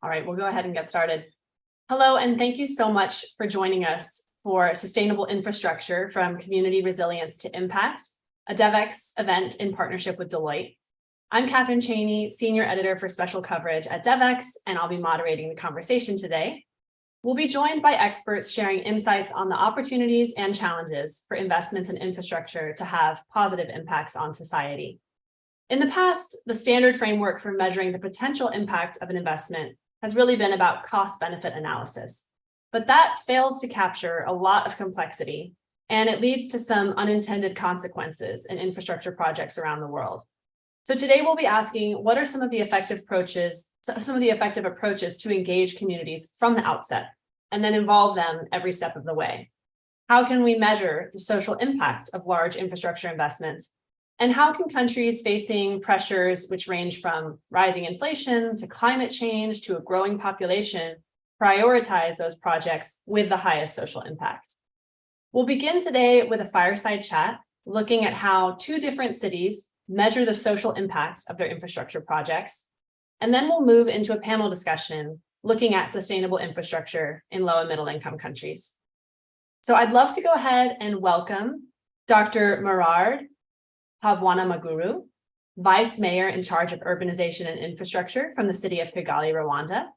All right, we'll go ahead and get started. Hello, and thank you so much for joining us for Sustainable Infrastructure from Community Resilience to Impact, a Devex event in partnership with Deloitte. I'm Catherine Cheney, Senior Editor for Special Coverage at Devex, and I'll be moderating the conversation today. We'll be joined by experts sharing insights on the opportunities and challenges for investments in infrastructure to have positive impacts on society. In the past, the standard framework for measuring the potential impact of an investment has really been about cost-benefit analysis, but that fails to capture a lot of complexity, and it leads to some unintended consequences in infrastructure projects around the world. So today we'll be asking, what are some of the effective approaches to engage communities from the outset and then involve them every step of the way? How can we measure the social impact of large infrastructure investments? And how can countries facing pressures which range from rising inflation to climate change to a growing population prioritize those projects with the highest social impact? We'll begin today with a fireside chat looking at how two different cities measure the social impact of their infrastructure projects. And then we'll move into a panel discussion looking at sustainable infrastructure in low and middle income countries. So I'd love to go ahead and welcome Dr. Murad Habwanamaguru, Vice Mayor in charge of Urbanization and Infrastructure from the city of Kigali, Rwanda,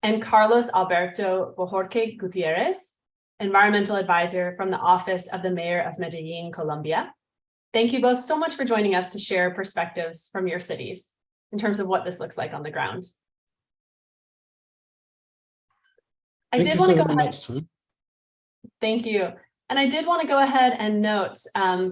and Carlos Alberto Bojorque Gutierrez, Environmental Advisor from the Office of the Mayor of Medellin, Colombia. Thank you both so much for joining us to share perspectives from your cities in terms of what this looks like on the ground. Thank you. And I did want to go ahead and note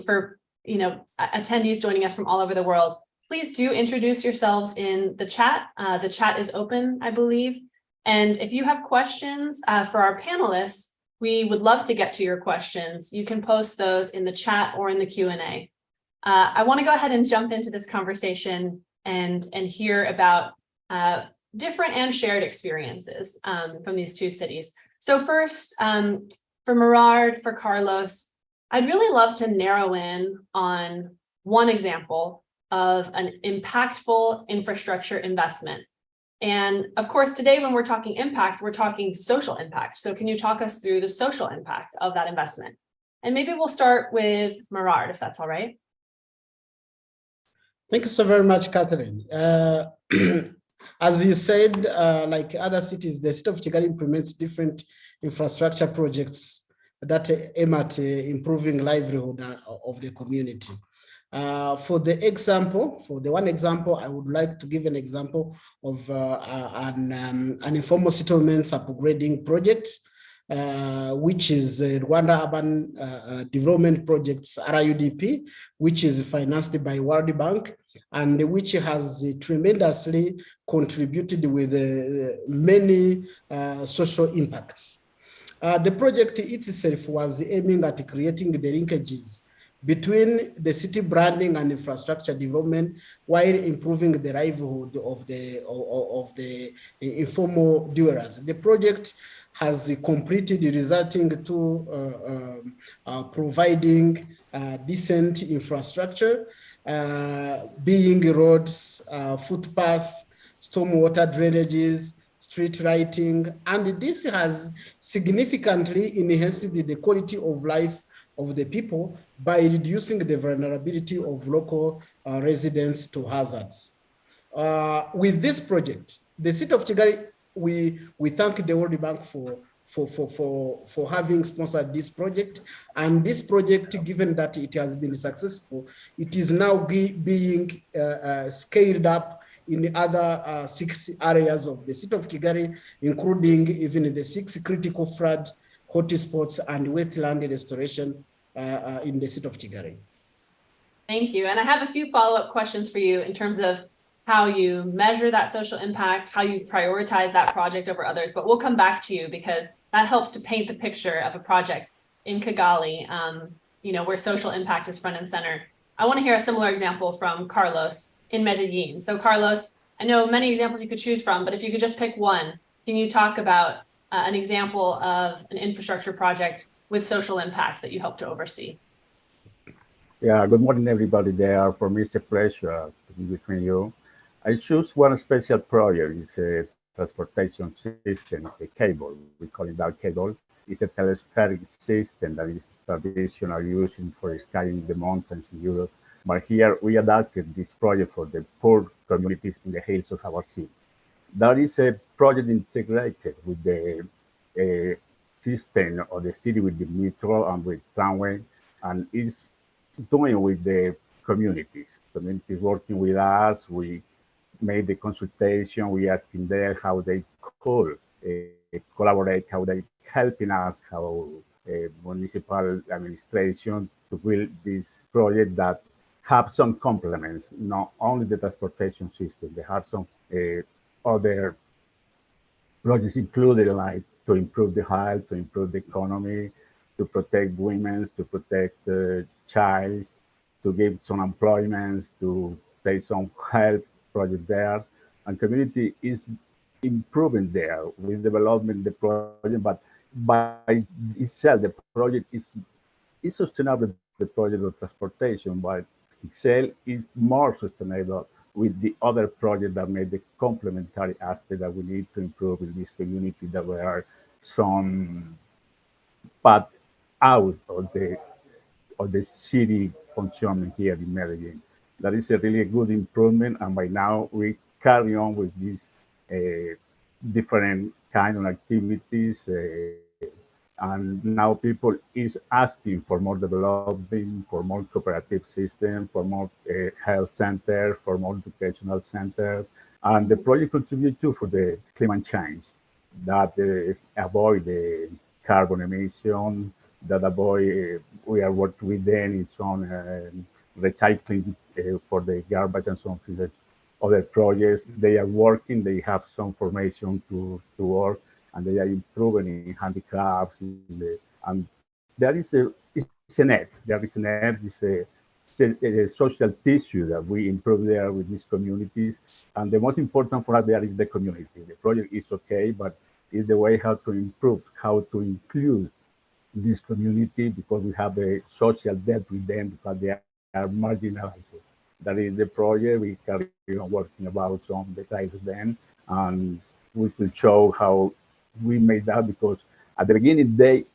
for attendees joining us from all over the world, please do introduce yourselves in the chat. The chat is open, I believe. And if you have questions for our panelists, we would love to get to your questions. You can post those in the chat or in the Q&A. I want to go ahead and jump into this conversation and hear about different and shared experiences from these two cities. So first, for Murad, for Carlos, I'd really love to narrow in on one example of an impactful infrastructure investment. And of course, today when we're talking impact, we're talking social impact. So can you talk us through the social impact of that investment? And maybe we'll start with Murad, if that's all right. Thank you so very much, Catherine. As you said, like other cities, the city of Kigali implements different infrastructure projects that aim at improving livelihood of the community. For the one example, I would like to give an example of an informal settlements upgrading project, which is Rwanda Urban Development Projects, RUDP, which is financed by World Bank, and which has tremendously contributed with many social impacts. The project itself was aiming at creating the linkages between the city branding and infrastructure development while improving the livelihood of the informal dwellers. The project has completed, resulting to providing decent infrastructure, being roads, footpaths, stormwater drainages, street lighting, and this has significantly enhanced the quality of life of the people by reducing the vulnerability of local residents to hazards. With this project, the city of Kigali, we thank the World Bank for having sponsored this project. And this project, given that it has been successful, it is now being scaled up in the other 6 areas of the city of Kigali, including even the 6 critical flood hotspots and wetland restoration in the city of Kigali. Thank you. And I have a few follow-up questions for you in terms of how you measure that social impact, how you prioritize that project over others, but we'll come back to you because that helps to paint the picture of a project in Kigali, where social impact is front and center. I want to hear a similar example from Carlos in Medellin. So Carlos, I know many examples you could choose from, but if you could just pick one, can you talk about an example of an infrastructure project with social impact that you hope to oversee? Yeah, good morning, everybody there. For me, it's a pleasure to be between you. I choose one special project. It's transportation system is a cable. We call it that cable. It's a telespheric system that is traditional using for skiing the mountains in Europe. But here we adapted this project for the poor communities in the hills of our city. That is a project integrated with the system of the city with the metro and with tramway, and is doing with the communities. Communities working with us. We made the consultation. We asked them there how they could collaborate, how they helping us, how municipal administration to build this project that have some complements, not only the transportation system. They have some other projects included, like to improve the health, to improve the economy, to protect women, to protect child, to give some employment, to take some health project there. And community is improving there with development the project, but by itself, the project is sustainable, the project of transportation, but itself is more sustainable with the other project that made the complementary aspect that we need to improve in this community, that we are some path out of the city functioning here in Medellin. That is a really good improvement, and by now we carry on with these different kind of activities, and now people is asking for more development, for more cooperative system, for more health centers, for more educational centers, and the project contributes too for the climate change, that avoid the carbon emission, that avoid, we are working with them in some recycling for the garbage and some other projects. They are working, they have some formation to work, and they are improving in handicrafts. And there is it's a net. There is a net. It's a social tissue that we improve there with these communities. And the most important for us there is the community. The project is okay, but it's the way how to improve, how to include this community, because we have a social debt with them because they are marginalized. That is the project. We carry on working about some details then, and we will show how we made that, because at the beginning they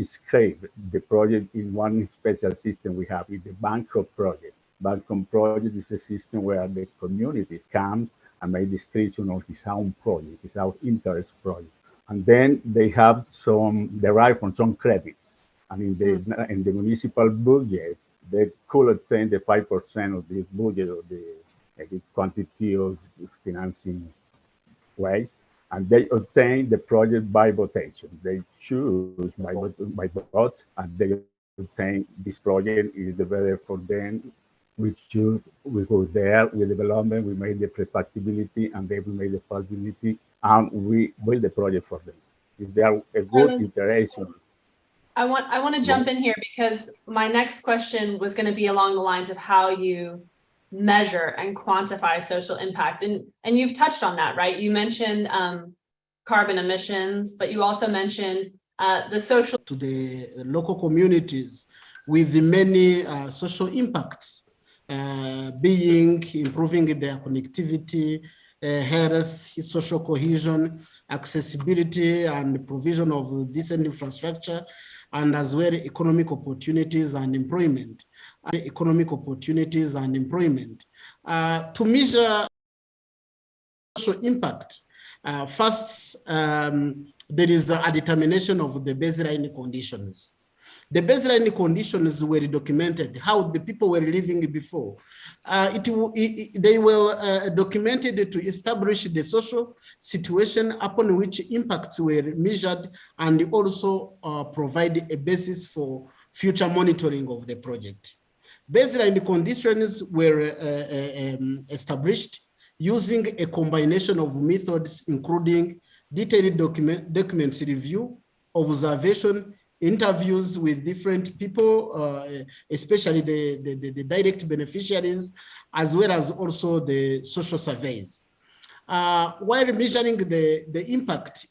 scrape the project in one special system we have, in the Bangkok project. Bangkok project is a system where the communities come and make description of his own project, his own interest project. And then they have some derived from some credits. And in the municipal budget, they could obtain the 5% of this budget of the quantity of financing ways, and they obtain the project by votation. They choose by vote, and they obtain this project is the better for them. We choose, we go there, we development, we made the prefactibility, and then we made the feasibility, and we build the project for them. If they are a good iteration. I want to jump in here, because my next question was going to be along the lines of how you measure and quantify social impact, and you've touched on that, right? You mentioned carbon emissions, but you also mentioned the social to the local communities with the many social impacts, being improving their connectivity, health, social cohesion, accessibility, and provision of decent infrastructure, and as well economic opportunities and employment. To measure social impact, first, there is a determination of the baseline conditions. The baseline conditions were documented, how the people were living before. They were documented to establish the social situation upon which impacts were measured, and also provide a basis for future monitoring of the project. Baseline conditions were established using a combination of methods, including detailed documents review, observation, interviews with different people, especially the direct beneficiaries, as well as also the social surveys. While measuring the impact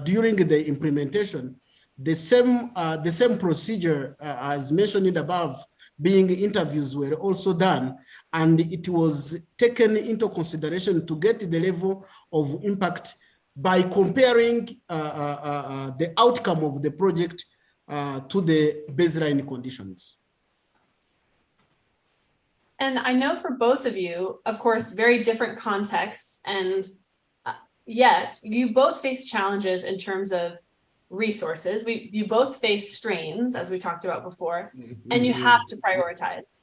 during the implementation, the same procedure as mentioned above being interviews were also done, and it was taken into consideration to get the level of impact by comparing the outcome of the project to the baseline conditions. And I know for both of you, of course, very different contexts, and yet you both face challenges in terms of resources. You both face strains, as we talked about before, and you have to prioritize.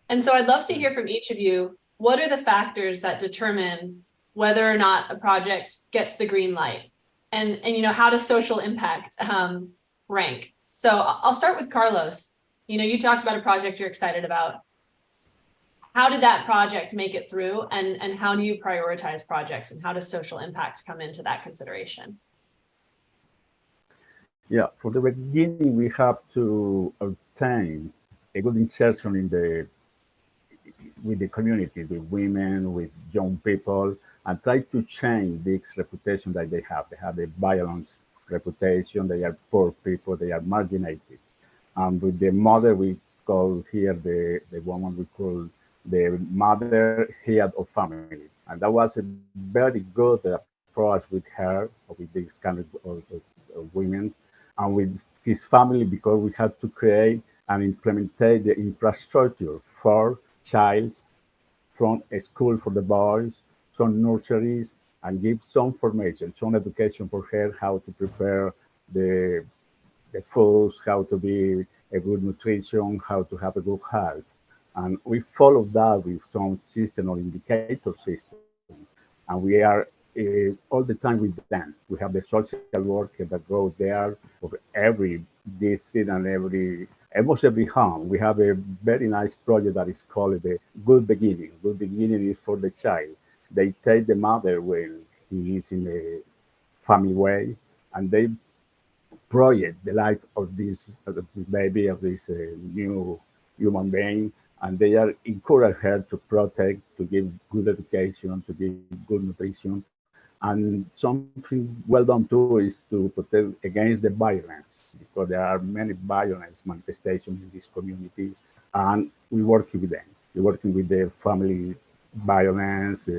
And so I'd love to hear from each of you, what are the factors that determine whether or not a project gets the green light? And you know, how does social impact rank? So I'll start with Carlos. You know, you talked about a project you're excited about. How did that project make it through, and how do you prioritize projects, and how does social impact come into that consideration? Yeah, for the beginning, we have to obtain a good insertion in with the community, with women, with young people, and try to change this reputation that they have. They have a violence reputation. They are poor people. They are marginated. And with the mother, we call here the woman we call the mother head of family. And that was a very good approach with her, with this kind of women, and with his family, because we had to create and implement the infrastructure for childs, from a school for the boys, some nurseries, and give some formation, some education for her, how to prepare the foods, how to be a good nutrition, how to have a good health. And we follow that with some system or indicator systems. And we are all the time with them. We have the social worker that goes there for every visit and almost every home. We have a very nice project that is called the Good Beginning. Good Beginning is for the child. They take the mother when he is in a family way, and they project the life of this baby, of this new human being, and they are encourage her to protect, to give good education, to give good nutrition. And something well done too is to protect against the violence, because there are many violence manifestations in these communities, and we work with them. We're working with the family violence,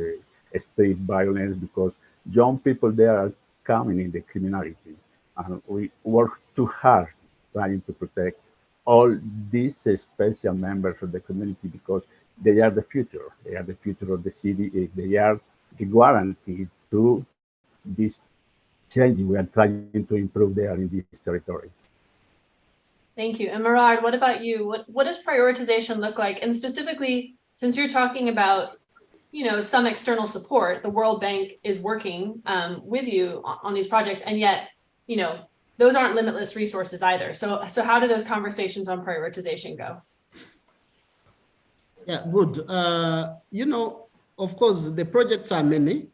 street violence, because young people there are coming in the criminality, and we work too hard trying to protect all these special members of the community, because they are the future. They are the future of the city. They are the guarantee to this change we are trying to improve there in these territories. Thank you. And Murad, what about you? What does prioritization look like? And specifically, since you're talking about, you know, some external support, the World Bank is working with you on these projects, and yet, you know, those aren't limitless resources either. So how do those conversations on prioritization go? Yeah, good. You know, of course, the projects are many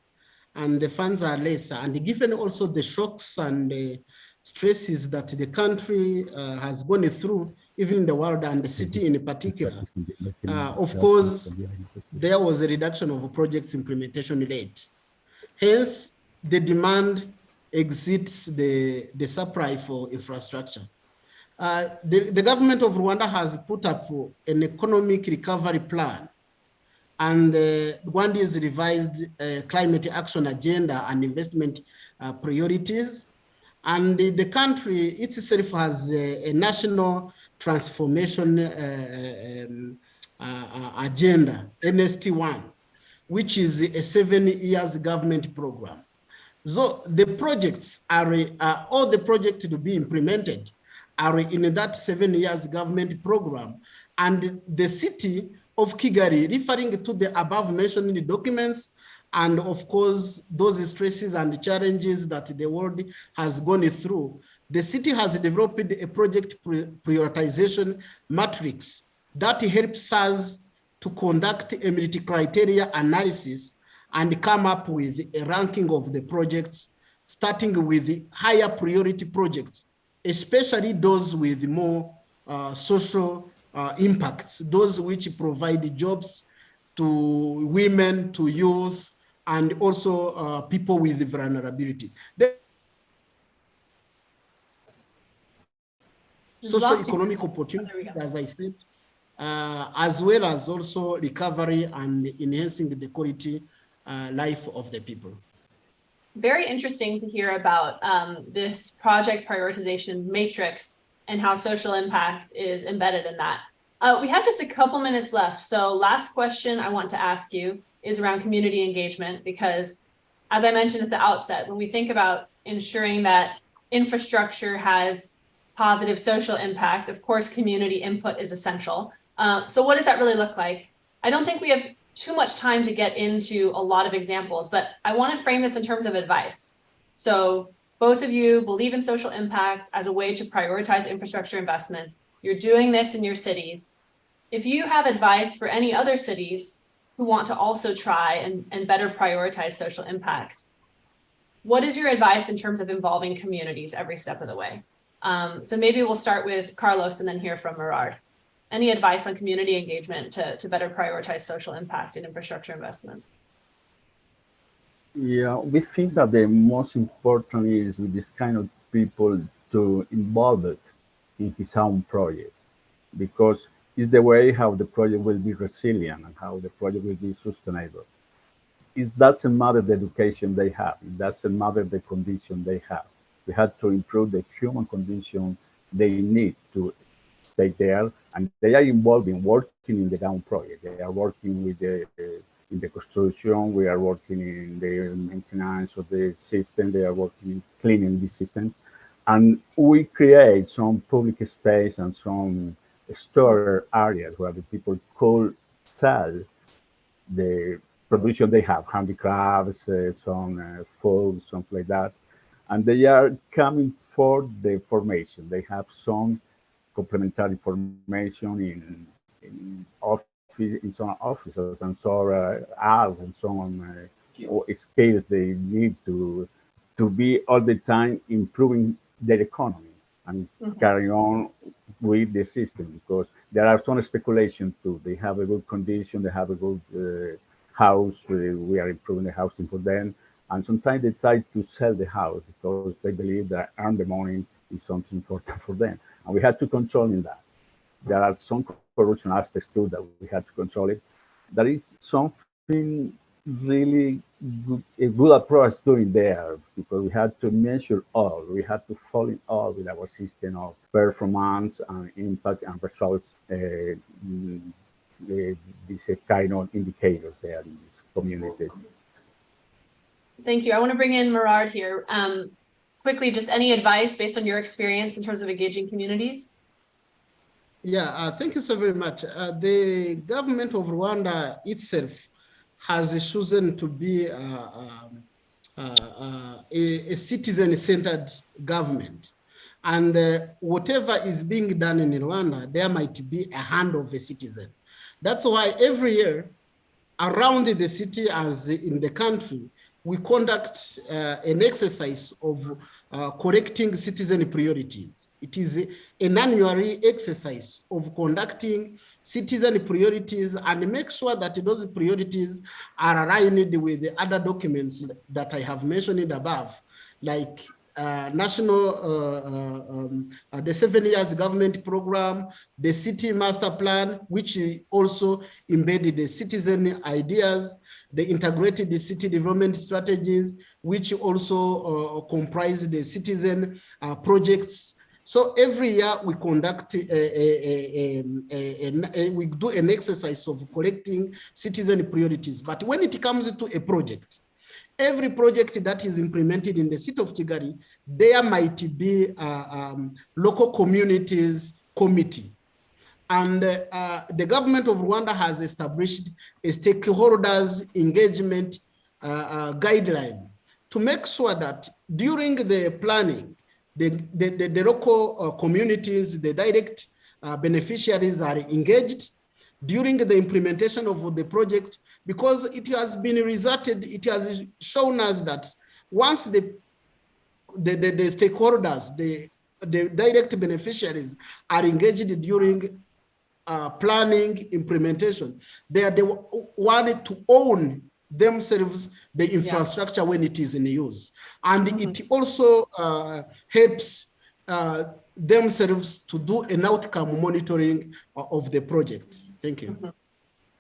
and the funds are lesser. And given also the shocks and the stresses that the country has gone through, even in the world and the city in particular, of course, there was a reduction of projects implementation rate. Hence, the demand exceeds the supply for infrastructure. The government of Rwanda has put up an economic recovery plan, and Rwanda's revised climate action agenda and investment priorities. And the country itself has a national transformation agenda, NST1, which is a 7 years government program. So the projects are all the projects to be implemented are in that 7 years government program. And the city of Kigali, referring to the above mentioned documents, and of course, those stresses and challenges that the world has gone through, the city has developed a project prioritization matrix that helps us to conduct a multi-criteria analysis and come up with a ranking of the projects, starting with the higher priority projects, especially those with more social impacts, those which provide jobs to women, to youth, and also people with vulnerability. Socio-economic opportunities, as I said, as well as also recovery and enhancing the quality life of the people. Very interesting to hear about this project prioritization matrix and how social impact is embedded in that. We have just a couple minutes left. So last question I want to ask you is around community engagement, because as I mentioned at the outset, when we think about ensuring that infrastructure has positive social impact, of course, community input is essential. So what does that really look like? I don't think we have too much time to get into a lot of examples, but I want to frame this in terms of advice. So both of you believe in social impact as a way to prioritize infrastructure investments. You're doing this in your cities. If you have advice for any other cities who want to also try and better prioritize social impact, what is your advice in terms of involving communities every step of the way? So maybe we'll start with Carlos and then hear from Merard. Any advice on community engagement to better prioritize social impact in infrastructure investments? Yeah, we think that the most important is with this kind of people to involve it in his own project, because it's the way how the project will be resilient and how the project will be sustainable. It doesn't matter the education they have, it doesn't matter the condition they have. We have to improve the human condition they need to stay there, and they are involved in working in the ground project. They are working with in the construction, we are working in the maintenance of the system, they are working in cleaning the system. And we create some public space and some store areas where the people could sell the production they have, handicrafts, some food, something like that. And they are coming for the formation. They have some complementary formation in some offices and some art and some skills they need to be all the time improving their economy and carry on with the system, because there are some speculation too. They have a good condition, they have a good house, we are improving the housing for them, and sometimes they try to sell the house because they believe that earn the money is something important for them, and we have to control in that. There are some corruption aspects too that we have to control it. There is something really good, a good approach doing there, because we had to measure all, we had to fall in all with our system of performance and impact and results. These kind of indicators there in this community. Thank you. I want to bring in Merard here. Quickly, just any advice based on your experience in terms of engaging communities? Yeah, thank you so very much. The government of Rwanda itself has chosen to be a citizen-centered government. And whatever is being done in Rwanda, there might be a hand of a citizen. That's why every year around the city as in the country, we conduct an exercise of correcting citizen priorities. It is an annual exercise of conducting citizen priorities and make sure that those priorities are aligned with the other documents that I have mentioned above, like the 7 years government program, the city master plan, which also embedded the citizen ideas, the integrated city development strategies, which also comprise the citizen projects. So every year we conduct, we do an exercise of collecting citizen priorities. But when it comes to a project, every project that is implemented in the city of Kigali, there might be local communities committee. And the government of Rwanda has established a stakeholders engagement guideline to make sure that during the planning, the local communities, the direct beneficiaries are engaged during the implementation of the project, because it has been resulted, it has shown us that once the stakeholders, the direct beneficiaries are engaged during planning implementation, they are the one to own themselves the infrastructure when it is in use. And it also helps themselves to do an outcome monitoring of the project. Thank you.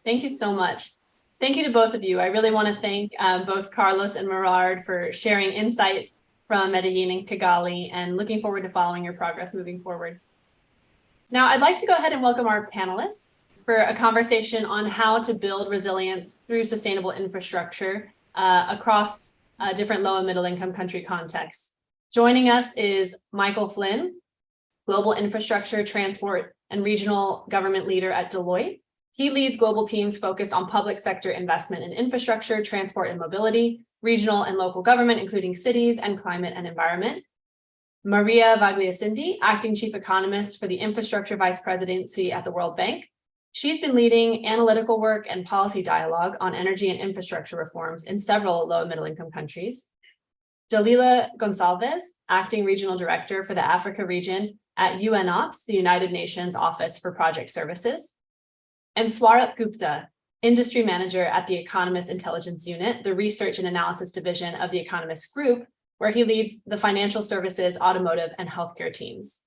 Thank you so much. Thank you to both of you. I really want to thank both Carlos and Merard for sharing insights from Medellin and Kigali, and looking forward to following your progress moving forward. Now, I'd like to go ahead and welcome our panelists for a conversation on how to build resilience through sustainable infrastructure across different low and middle income country contexts. Joining us is Michael Flynn, Global Infrastructure, Transport, and Regional Government Leader at Deloitte. He leads global teams focused on public sector investment in infrastructure, transport and mobility, regional and local government, including cities, and climate and environment. Maria Vagliasindi, Acting Chief Economist for the Infrastructure Vice Presidency at the World Bank. She's been leading analytical work and policy dialogue on energy and infrastructure reforms in several low and middle income countries. Dalila Gonçalves, Acting Regional Director for the Africa region at UNOPS, the United Nations Office for Project Services. And Swarup Gupta, Industry Manager at the Economist Intelligence Unit, the Research and Analysis Division of the Economist Group, where he leads the financial services, automotive, and healthcare teams.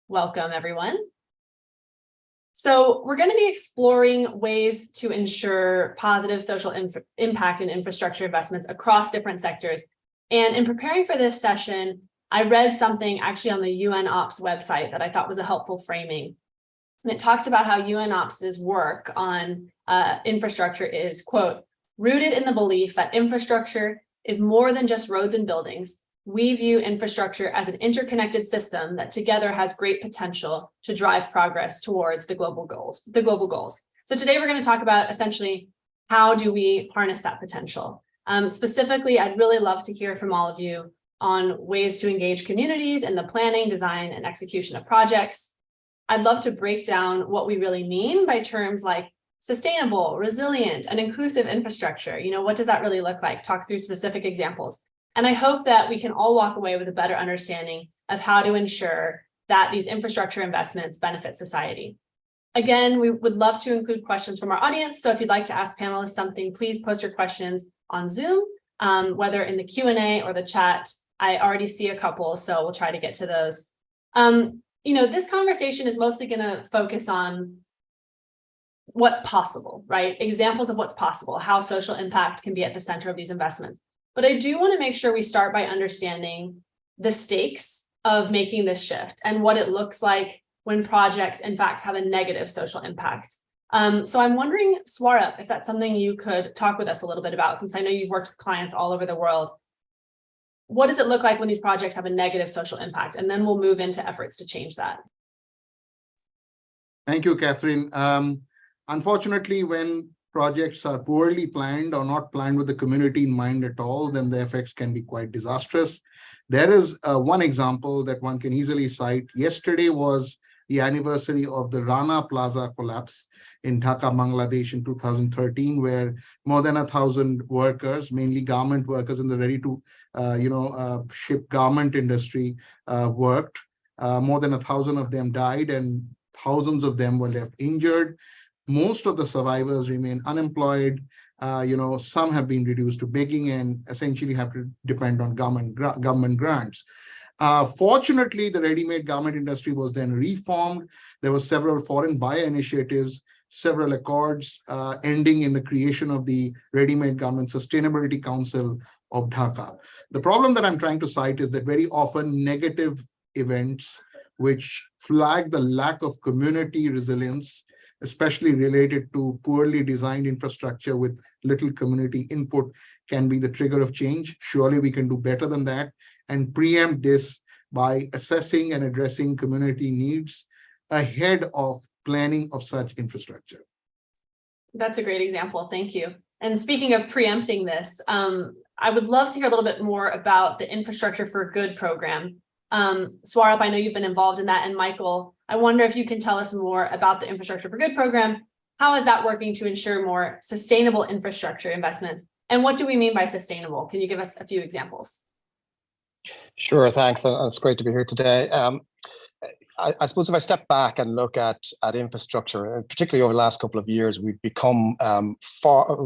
Welcome, everyone. So we're going to be exploring ways to ensure positive social impact and infrastructure investments across different sectors. And in preparing for this session, I read something actually on the UNOPS website that I thought was a helpful framing. And it talked about how UNOPS's work on infrastructure is, quote, rooted in the belief that infrastructure is more than just roads and buildings. We view infrastructure as an interconnected system that together has great potential to drive progress towards the global goals. So today we're going to talk about essentially how do we harness that potential. Specifically, I'd really love to hear from all of you on ways to engage communities in the planning, design, and execution of projects. I'd love to break down what we really mean by terms like sustainable, resilient, and inclusive infrastructure. You know, what does that really look like? Talk through specific examples. And I hope that we can all walk away with a better understanding of how to ensure that these infrastructure investments benefit society. Again, we would love to include questions from our audience. So if you'd like to ask panelists something, please post your questions on Zoom, whether in the Q&A or the chat. I already see a couple, so we'll try to get to those. You know, this conversation is mostly going to focus on what's possible, right? Examples of what's possible, how social impact can be at the center of these investments. But I do want to make sure we start by understanding the stakes of making this shift and what it looks like when projects, in fact, have a negative social impact. So I'm wondering, Swarup, if that's something you could talk with us a little bit about, since I know you've worked with clients all over the world. What does it look like when these projects have a negative social impact? And then we'll move into efforts to change that. Thank you, Catherine. Unfortunately, when projects are poorly planned or not planned with the community in mind at all, then the effects can be quite disastrous. There is one example that one can easily cite. Yesterday was the anniversary of the Rana Plaza collapse in Dhaka, Bangladesh in 2013, where more than 1,000 workers, mainly garment workers in the ready to ship garment industry worked. More than 1,000 of them died and thousands of them were left injured. Most of the survivors remain unemployed. Some have been reduced to begging and essentially have to depend on government grants. Fortunately, the ready-made garment industry was then reformed. There were several foreign buyer initiatives, several accords ending in the creation of the Ready-Made Garment Sustainability Council of Dhaka. The problem that I'm trying to cite is that very often negative events which flag the lack of community resilience, especially related to poorly designed infrastructure with little community input, can be the trigger of change. Surely we can do better than that and preempt this by assessing and addressing community needs ahead of planning of such infrastructure. That's a great example. Thank you. And speaking of preempting this, I would love to hear a little bit more about the Infrastructure for Good program. Swarup, I know you've been involved in that. And Michael, I wonder if you can tell us more about the Infrastructure for Good program. How is that working to ensure more sustainable infrastructure investments? And what do we mean by sustainable? Can you give us a few examples? Sure, thanks. It's great to be here today. I suppose if I step back and look at infrastructure, and particularly over the last couple of years, we've become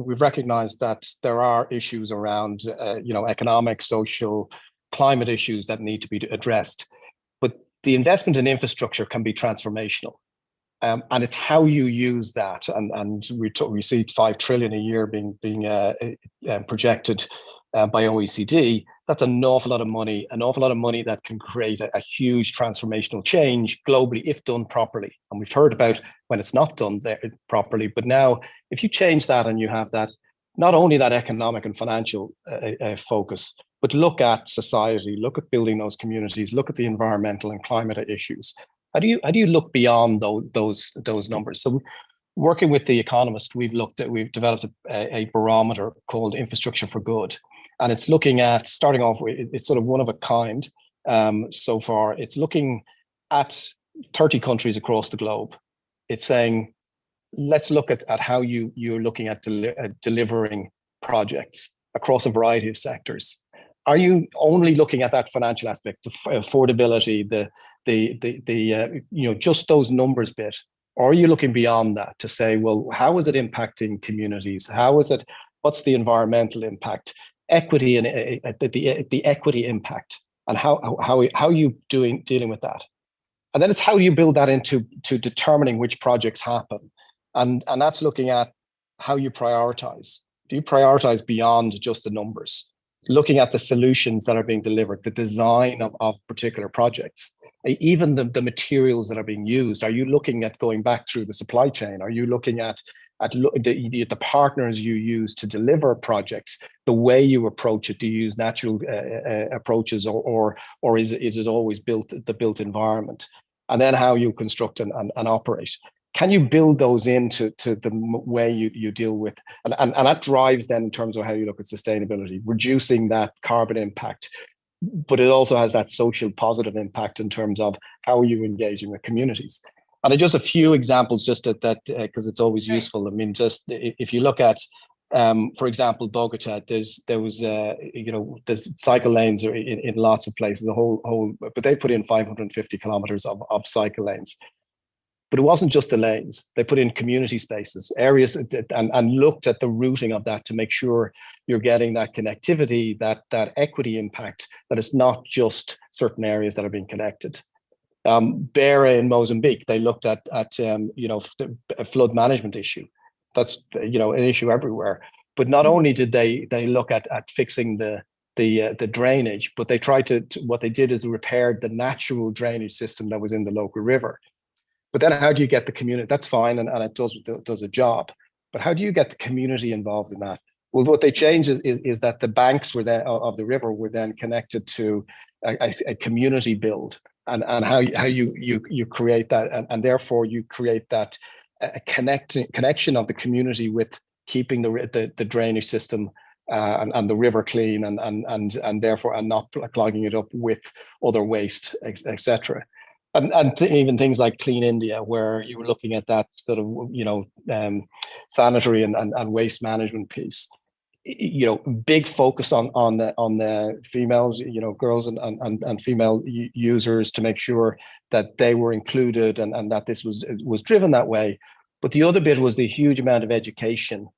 we've recognized that there are issues around, economic, social, climate issues that need to be addressed. But the investment in infrastructure can be transformational. And it's how you use that. And we see 5 trillion a year being projected by OECD. That's an awful lot of money, that can create a huge transformational change globally if done properly. And we've heard about when it's not done there properly. But now, if you change that and you have that, not only that economic and financial focus, but look at society, look at building those communities, look at the environmental and climate issues. How do you look beyond those numbers? So, working with The Economist, we've developed a barometer called Infrastructure for Good, and it's looking at, starting off with, it's sort of one of a kind so far. It's looking at 30 countries across the globe. It's saying, let's look at how you're looking at delivering projects across a variety of sectors. Are you only looking at that financial aspect, the affordability, just those numbers bit? Or are you looking beyond that to say, well, how is it impacting communities? What's the environmental impact, equity, and the equity impact, and how are you dealing with that? And then it's how do you build that into determining which projects happen, and that's looking at how you prioritize. Do you prioritize beyond just the numbers? Looking at the solutions that are being delivered, the design of particular projects, even the materials that are being used. Are you looking at going back through the supply chain? Are you looking at the partners you use to deliver projects, the way you approach it? Do you use natural approaches, or is it always the built environment? And then how you construct and operate. Can you build those into the way you deal with, and that drives then in terms of how you look at sustainability, reducing that carbon impact, but it also has that social positive impact in terms of how are you engaging with communities. And just a few examples, just that because it's always useful. I mean, just if you look at, for example, Bogota, there's cycle lanes in lots of places, but they put in 550 kilometers of cycle lanes. But it wasn't just the lanes. They put in community spaces, areas, and looked at the routing of that to make sure you're getting that connectivity, that equity impact, that it's not just certain areas that are being connected. Beira in Mozambique, they looked at a flood management issue. That's an issue everywhere. But not only did they look at fixing the drainage, but they tried what they did is repaired the natural drainage system that was in the local river. But then how do you get the community? That's fine, and it does a job. But how do you get the community involved in that? Well, what they changed is that the banks of the river were then connected to a community build, and how you create that, and therefore you create that connection of the community with keeping the drainage system and the river clean, and therefore not clogging it up with other waste, etc. And even things like Clean India, where you were looking at that sort of sanitary and waste management piece. Big focus on the females, girls and female users, to make sure that they were included and that this was driven that way. But the other bit was the huge amount of education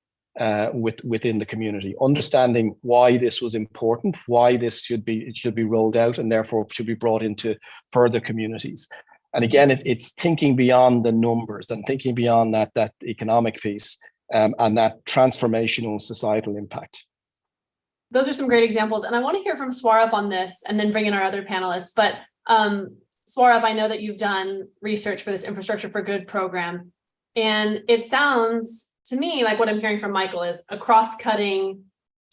within the community, understanding why this was important, why this should be rolled out, and therefore should be brought into further communities. And again, it's thinking beyond the numbers and thinking beyond that economic piece and that transformational societal impact. Those are some great examples, and I want to hear from Swarup on this, and then bring in our other panelists. But Swarup, I know that you've done research for this Infrastructure for Good program, and it sounds to me like what I'm hearing from Michael is a cross-cutting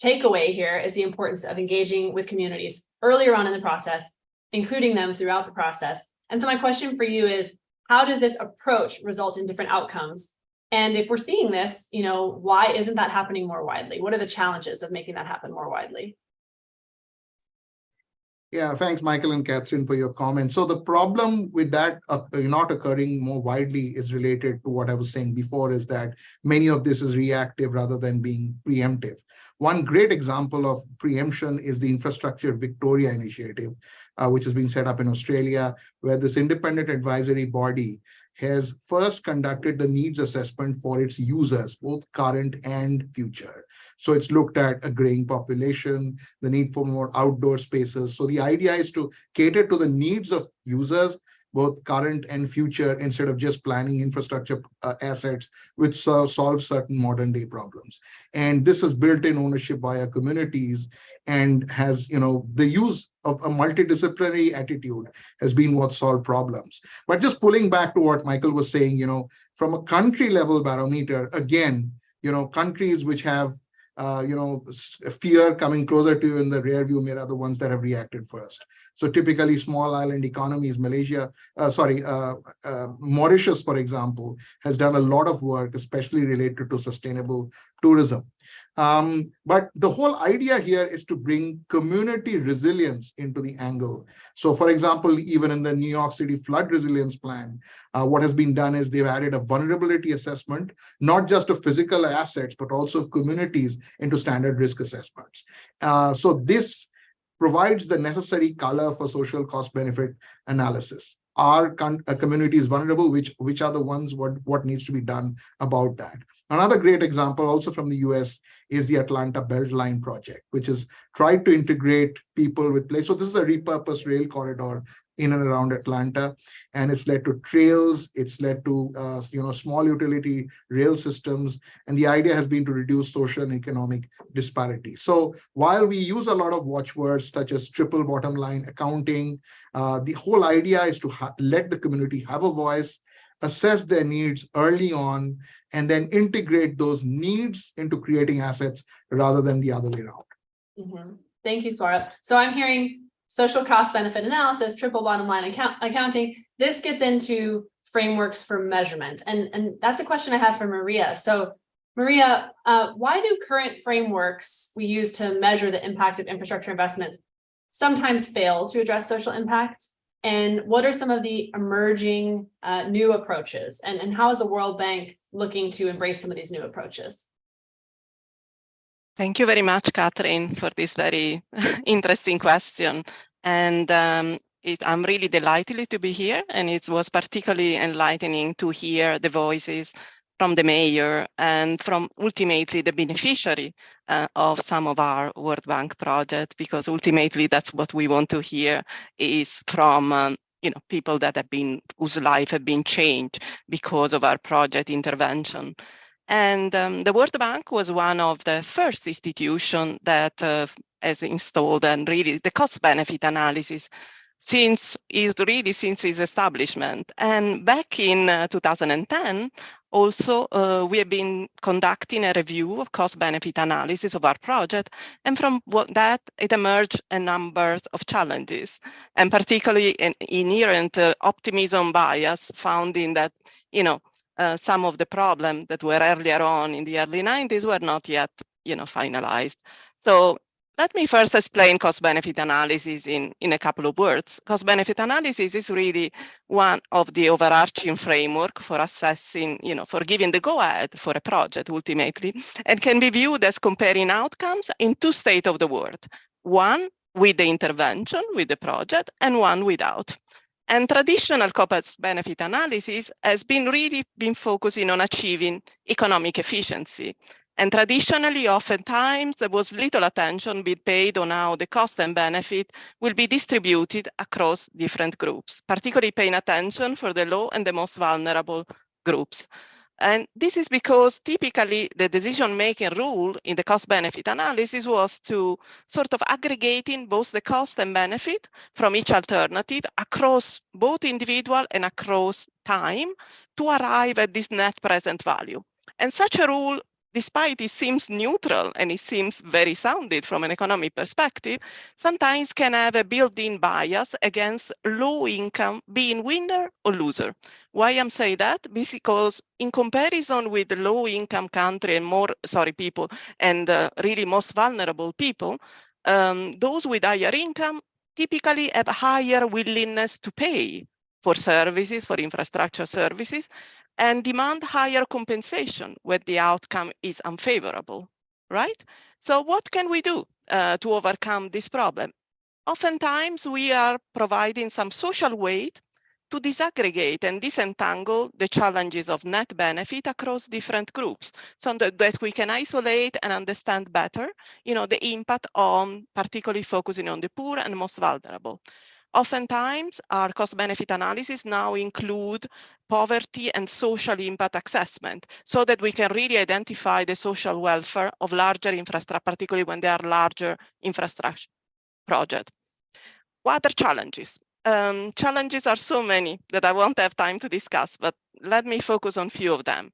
takeaway here is the importance of engaging with communities earlier on in the process, including them throughout the process. And so my question for you is, how does this approach result in different outcomes? And if we're seeing this, why isn't that happening more widely? What are the challenges of making that happen more widely? Yeah, thanks, Michael and Catherine, for your comments. So the problem with that not occurring more widely is related to what I was saying before, is that many of this is reactive rather than being preemptive. One great example of preemption is the Infrastructure Victoria initiative, which has been set up in Australia, where this independent advisory body has first conducted the needs assessment for its users, both current and future. So it's looked at a graying population, the need for more outdoor spaces. So the idea is to cater to the needs of users, both current and future, instead of just planning infrastructure assets which solve certain modern day problems. And this is built-in ownership via communities, and has, the use of a multidisciplinary attitude has been what solved problems. But just pulling back to what Michael was saying, from a country level barometer, again, countries which have fear coming closer to you in the rear view mirror are the ones that have reacted first. So typically small island economies, Mauritius, for example, has done a lot of work, especially related to sustainable tourism. But the whole idea here is to bring community resilience into the angle. So for example, even in the New York City flood resilience plan, what has been done is they've added a vulnerability assessment, not just of physical assets, but also of communities into standard risk assessments. So this provides the necessary color for social cost benefit analysis. Are communities vulnerable? Which are the ones? What needs to be done about that? Another great example, also from the US, is the Atlanta Beltline project, which has tried to integrate people with place. So this is a repurposed rail corridor in and around Atlanta, and it's led to trails. It's led to small utility rail systems, and the idea has been to reduce social and economic disparity. So while we use a lot of watchwords such as triple bottom line accounting, the whole idea is to let the community have a voice, assess their needs early on, and then integrate those needs into creating assets rather than the other way around. Mm-hmm. Thank you, Saurabh. So I'm hearing social cost benefit analysis, triple bottom line accounting. This gets into frameworks for measurement. And that's a question I have for Maria. So Maria, why do current frameworks we use to measure the impact of infrastructure investments sometimes fail to address social impact? And what are some of the emerging new approaches? And how is the World Bank looking to embrace some of these new approaches? Thank you very much, Catherine, for this very interesting question. And I'm really delighted to be here. And it was particularly enlightening to hear the voices from the mayor and from ultimately the beneficiary of some of our World Bank projects, because ultimately that's what we want to hear is from people that whose life have been changed because of our project intervention. And the World Bank was one of the first institutions that has installed and really the cost benefit analysis since its establishment. And back in 2010, also, we have been conducting a review of cost benefit analysis of our project. And from that, it emerged a number of challenges, and particularly an inherent optimism bias found in that, some of the problems that were earlier on in the early 90s were not yet, finalized. So let me first explain cost-benefit analysis in a couple of words. Cost-benefit analysis is really one of the overarching framework for assessing, for giving the go-ahead for a project ultimately, and can be viewed as comparing outcomes in two states of the world, one with the intervention, with the project, and one without. And traditional cost-benefit analysis has really been focusing on achieving economic efficiency. And traditionally, oftentimes, there was little attention being paid on how the cost and benefit will be distributed across different groups, particularly paying attention for the low and the most vulnerable groups. And this is because typically the decision-making rule in the cost-benefit analysis was to sort of aggregating both the cost and benefit from each alternative across both individual and across time to arrive at this net present value. And such a rule, despite it seems neutral and it seems very sounded from an economic perspective, sometimes can have a built-in bias against low income being winner or loser. Why I'm saying that? Because in comparison with the low income country and people and really most vulnerable people, those with higher income typically have a higher willingness to pay for services, for infrastructure services, and demand higher compensation when the outcome is unfavorable, right? So what can we do to overcome this problem? Oftentimes we are providing some social weight to disaggregate and disentangle the challenges of net benefit across different groups, so that we can isolate and understand better, the impact on particularly focusing on the poor and most vulnerable. Oftentimes, our cost-benefit analysis now include poverty and social impact assessment, so that we can really identify the social welfare of larger infrastructure, particularly when they are larger infrastructure projects. What are challenges? Challenges are so many that I won't have time to discuss, but let me focus on a few of them.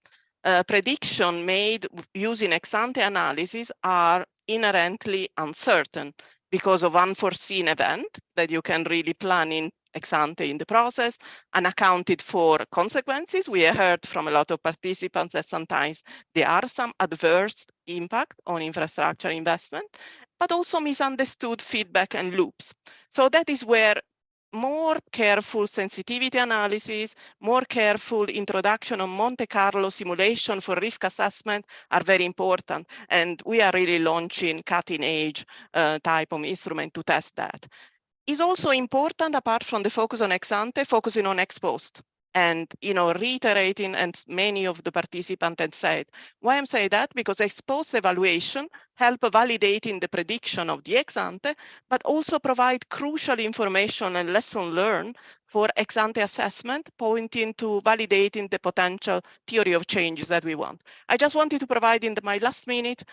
Prediction made using ex-ante analysis are inherently uncertain because of unforeseen event that you can really plan in ex-ante in the process, unaccounted for consequences. We heard from a lot of participants that sometimes there are some adverse impact on infrastructure investment, but also misunderstood feedback and loops. So that is where more careful sensitivity analysis, more careful introduction of Monte Carlo simulation for risk assessment are very important. And we are really launching cutting edge type of instrument to test that. It's also important, apart from the focus on ex ante, focusing on ex post. And reiterating, and many of the participants had said, why I'm saying that? Because ex post evaluation help validating the prediction of the ex ante, but also provide crucial information and lesson learned for ex ante assessment, pointing to validating the potential theory of changes that we want. I just wanted to provide in my last minute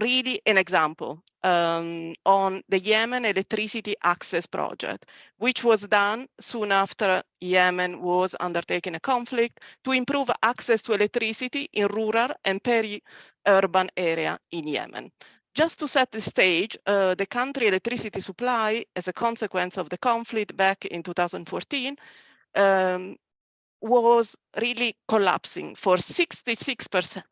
really an example on the Yemen electricity access project, which was done soon after Yemen was undertaking a conflict to improve access to electricity in rural and peri-urban area in Yemen. Just to set the stage, the country electricity supply as a consequence of the conflict back in 2014 was really collapsing for 66%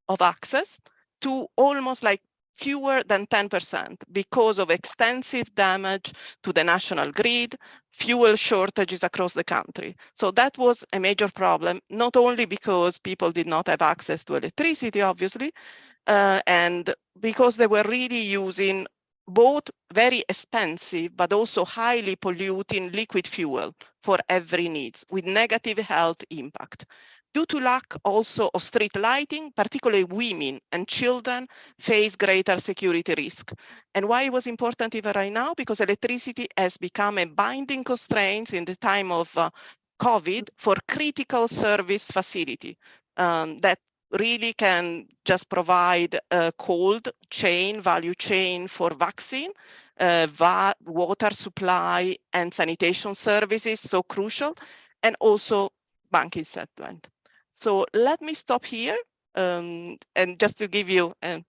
of access to almost like fewer than 10% because of extensive damage to the national grid, fuel shortages across the country. So that was a major problem, not only because people did not have access to electricity, obviously, and because they were really using both very expensive but also highly polluting liquid fuel for every needs with negative health impact. Due to lack also of street lighting, particularly women and children face greater security risk. And why it was important even right now? Because electricity has become a binding constraint in the time of COVID for critical service facility that really can just provide a cold chain, value chain for vaccine, water supply and sanitation services, so crucial, and also banking settlement. So let me stop here and just to give you a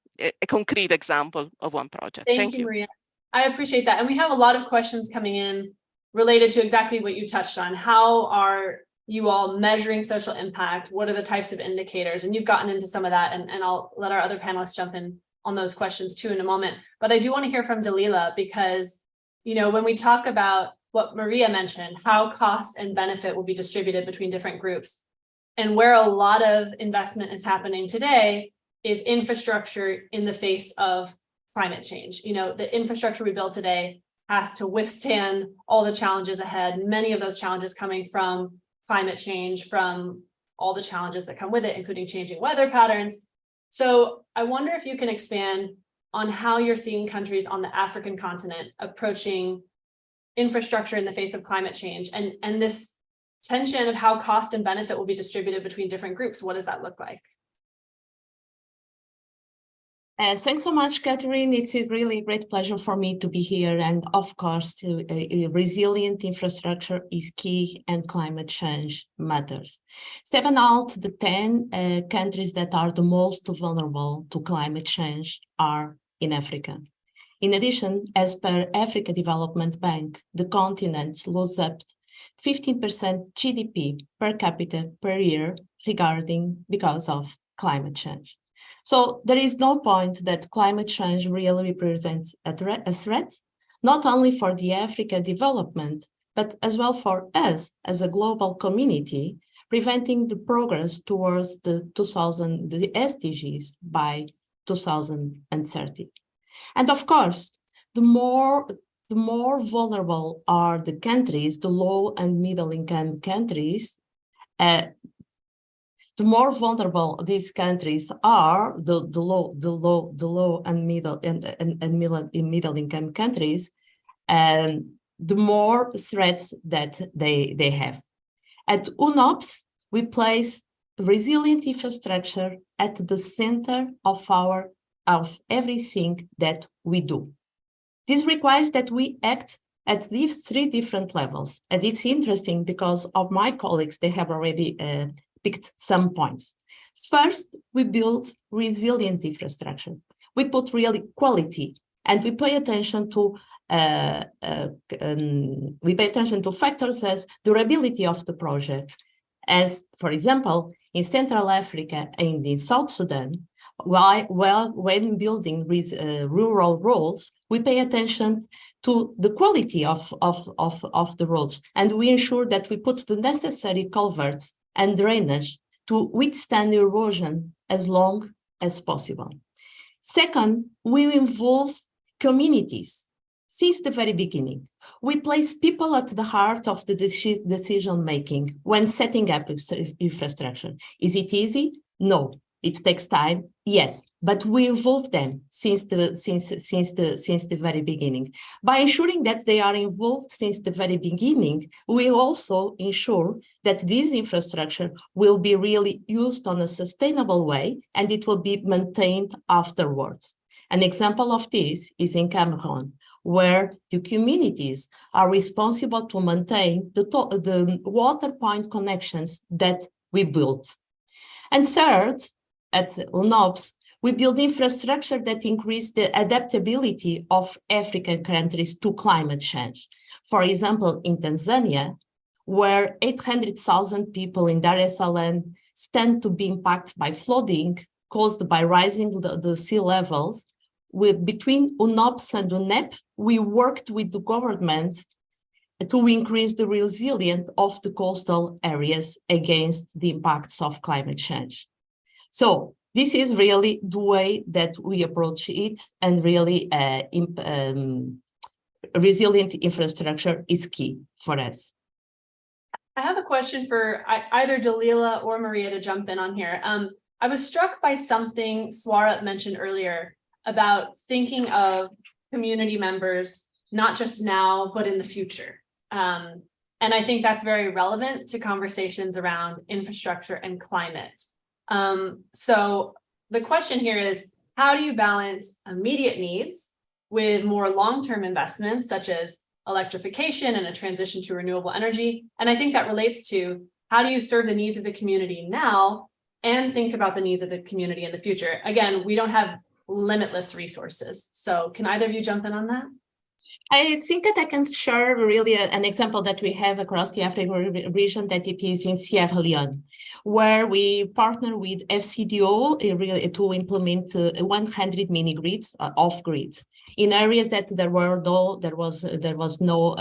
concrete example of one project. Thank you, Maria. I appreciate that. And we have a lot of questions coming in related to exactly what you touched on. How are you all measuring social impact? What are the types of indicators? And you've gotten into some of that, and I'll let our other panelists jump in on those questions too in a moment. But I do want to hear from Dalila, because when we talk about what Maria mentioned, how cost and benefit will be distributed between different groups, and where a lot of investment is happening today is infrastructure in the face of climate change. The infrastructure we build today has to withstand all the challenges ahead, many of those challenges coming from climate change, from all the challenges that come with it, including changing weather patterns. So I wonder if you can expand on how you're seeing countries on the African continent approaching infrastructure in the face of climate change, and this tension of how cost and benefit will be distributed between different groups. What does that look like? Thanks so much, Catherine. It's a really great pleasure for me to be here. And of course, resilient infrastructure is key, and climate change matters. 7 out of the 10 countries that are the most vulnerable to climate change are in Africa. In addition, as per Africa Development Bank, the continent loses up 15% GDP per capita per year because of climate change. So there is no point that climate change really represents a threat, not only for the Africa development, but as well for us as a global community, preventing the progress towards the SDGs by 2030. And of course, the more the more vulnerable are the countries, the low and middle income countries, the more vulnerable these countries are, the low and middle middle income countries, the more threats that they have. At UNOPS, we place resilient infrastructure at the center of everything that we do. This requires that we act at these three different levels. And it's interesting because of my colleagues, they have already picked some points. First, we build resilient infrastructure. We put really quality, and we pay attention to factors as durability of the project. As, for example, in Central Africa and in South Sudan, when building rural roads, we pay attention to the quality of the roads, and we ensure that we put the necessary culverts and drainage to withstand erosion as long as possible. Second, we involve communities. Since the very beginning, we place people at the heart of the decision-making when setting up infrastructure. Is it easy? No. It takes time, yes, but we involve them since the very beginning. By ensuring that they are involved since the very beginning, we also ensure that this infrastructure will be really used on a sustainable way, and it will be maintained afterwards. An example of this is in Cameroon, where the communities are responsible to maintain the water point connections that we built. And third, at UNOPS, we build infrastructure that increase the adaptability of African countries to climate change. For example, in Tanzania, where 800,000 people in Dar es Salaam stand to be impacted by flooding caused by rising the sea levels, between UNOPS and UNEP, we worked with the government to increase the resilience of the coastal areas against the impacts of climate change. So this is really the way that we approach it, and really resilient infrastructure is key for us. I have a question for either Dalila or Maria to jump in on here. I was struck by something Swarup mentioned earlier about thinking of community members, not just now, but in the future. And I think that's very relevant to conversations around infrastructure and climate. So the question here is, how do you balance immediate needs with more long-term investments, such as electrification and a transition to renewable energy? And I think that relates to, how do you serve the needs of the community now and think about the needs of the community in the future? Again, we don't have limitless resources. So can either of you jump in on that? I think that I can share really an example that we have across the African region, that it is in Sierra Leone, where we partner with FCDO to implement 100 mini grids, off grids, in areas that there was no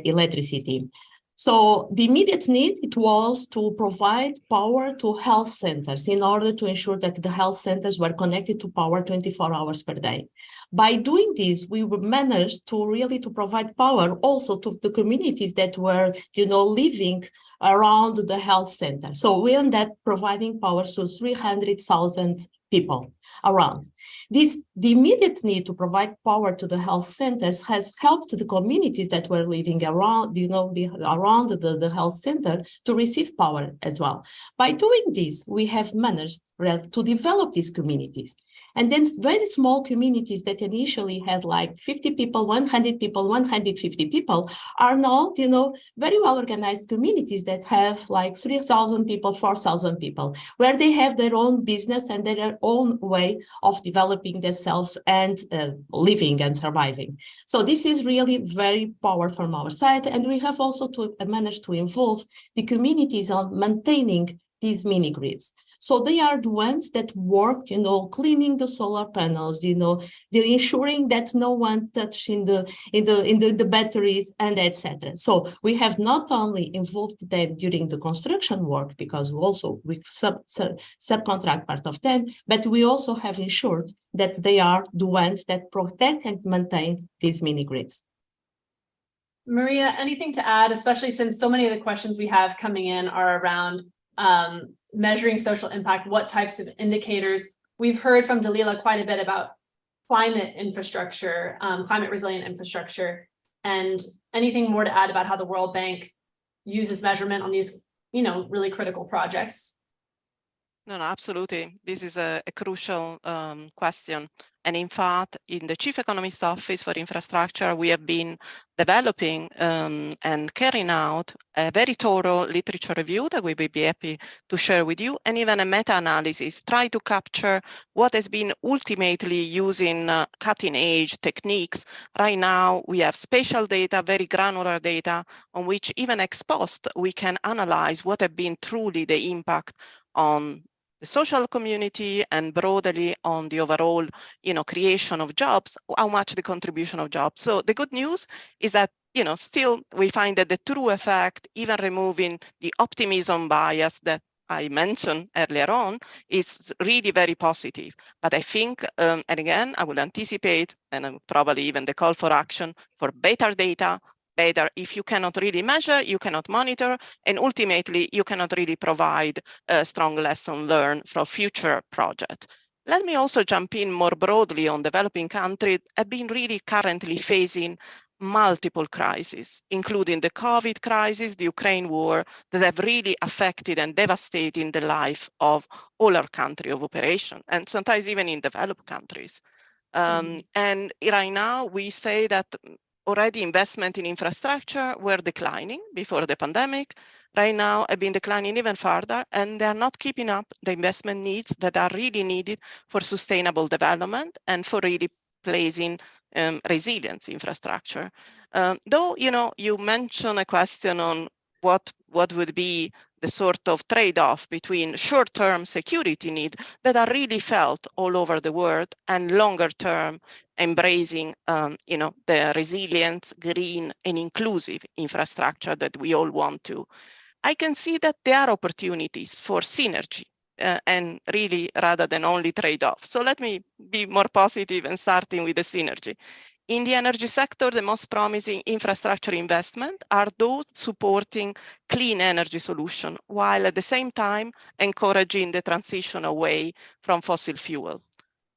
electricity. So the immediate need, it was to provide power to health centers in order to ensure that the health centers were connected to power 24 hours per day. By doing this, we managed to really provide power also to the communities that were, living around the health center. So we ended up providing power to 300,000 people around. The immediate need to provide power to the health centers has helped the communities that were living around, around the health center to receive power as well. By doing this, we have managed to develop these communities. And then very small communities that initially had like 50 people, 100 people, 150 people are now, very well organized communities that have like 3,000 people, 4,000 people, where they have their own business and their own way of developing themselves and living and surviving. So this is really very powerful from our side. And we have also managed to involve the communities on maintaining these mini grids. So they are the ones that work, cleaning the solar panels, they're ensuring that no one touched in the batteries and etc. So we have not only involved them during the construction work, because we subcontract part of them, but we also have ensured that they are the ones that protect and maintain these mini grids. Maria, anything to add, especially since so many of the questions we have coming in are around measuring social impact, what types of indicators? We've heard from Dalila quite a bit about climate infrastructure, climate resilient infrastructure, and anything more to add about how the World Bank uses measurement on these, really critical projects? No, absolutely. This is a crucial question. And in fact, in the Chief Economist Office for Infrastructure, we have been developing and carrying out a very thorough literature review that we will be happy to share with you, and even a meta-analysis, try to capture what has been ultimately using cutting-edge techniques. Right now, we have spatial data, very granular data, on which even ex post, we can analyze what have been truly the impact on the social community and broadly on the overall, creation of jobs, how much the contribution of jobs. So the good news is that, still we find that the true effect, even removing the optimism bias that I mentioned earlier on, is really very positive. But I think, and again, I will anticipate, and probably even the call for action for better data. Better, if you cannot really measure, you cannot monitor, and ultimately you cannot really provide a strong lesson learned for future projects. Let me also jump in more broadly on developing countries have been really currently facing multiple crises, including the COVID crisis, the Ukraine war, that have really affected and devastated the life of all our country of operation, and sometimes even in developed countries. And right now we say that already investment in infrastructure were declining before the pandemic. Right now have been declining even further, and they are not keeping up the investment needs that are really needed for sustainable development and for really placing resilience infrastructure. Though, you mentioned a question on what would be the sort of trade-off between short-term security need that are really felt all over the world and longer-term embracing, the resilient, green, and inclusive infrastructure that we all want to. I can see that there are opportunities for synergy and really rather than only trade-off. So let me be more positive and starting with the synergy. In the energy sector, the most promising infrastructure investment are those supporting clean energy solutions, while at the same time encouraging the transition away from fossil fuel.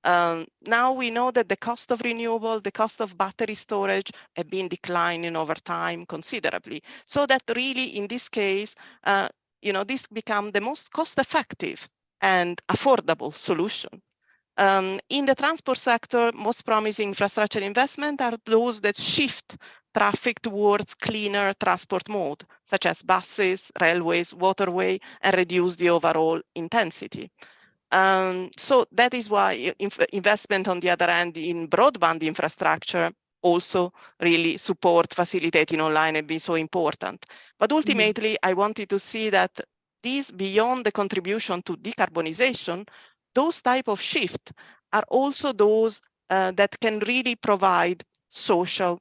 Now we know that the cost of renewable, the cost of battery storage have been declining over time considerably. So that really in this case, this become the most cost-effective and affordable solution. In the transport sector, most promising infrastructure investment are those that shift traffic towards cleaner transport mode, such as buses, railways, waterway, and reduce the overall intensity. So that is why investment on the other hand in broadband infrastructure also really support facilitating online and be so important. But ultimately, I wanted to see that these beyond the contribution to decarbonization, those type of shift are also those that can really provide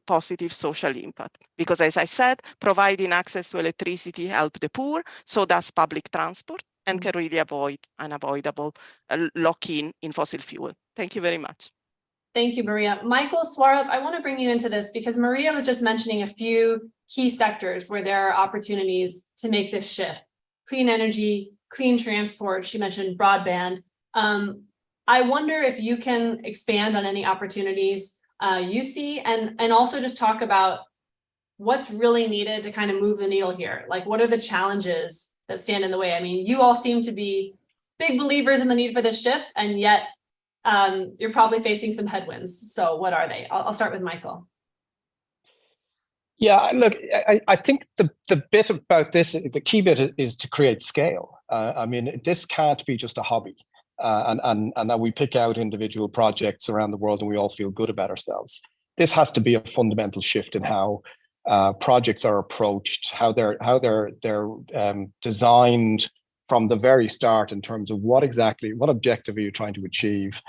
positive social impact. Because as I said, providing access to electricity help the poor, so does public transport, and can really avoid unavoidable lock-in in fossil fuel. Thank you very much. Thank you, Maria. Michael Swarup, I want to bring you into this because Maria was just mentioning a few key sectors where there are opportunities to make this shift. Clean energy, clean transport, she mentioned broadband. I wonder if you can expand on any opportunities you see and also just talk about what's really needed to kind of move the needle here. Like, what are the challenges that stand in the way? I mean, you all seem to be big believers in the need for this shift, and yet you're probably facing some headwinds. So what are they? I'll start with Michael. Yeah, look, I think the bit about this, the key bit is to create scale. I mean, this can't be just a hobby and that we pick out individual projects around the world and we all feel good about ourselves. This has to be a fundamental shift in how projects are approached, how they're designed from the very start in terms of what objective are you trying to achieve?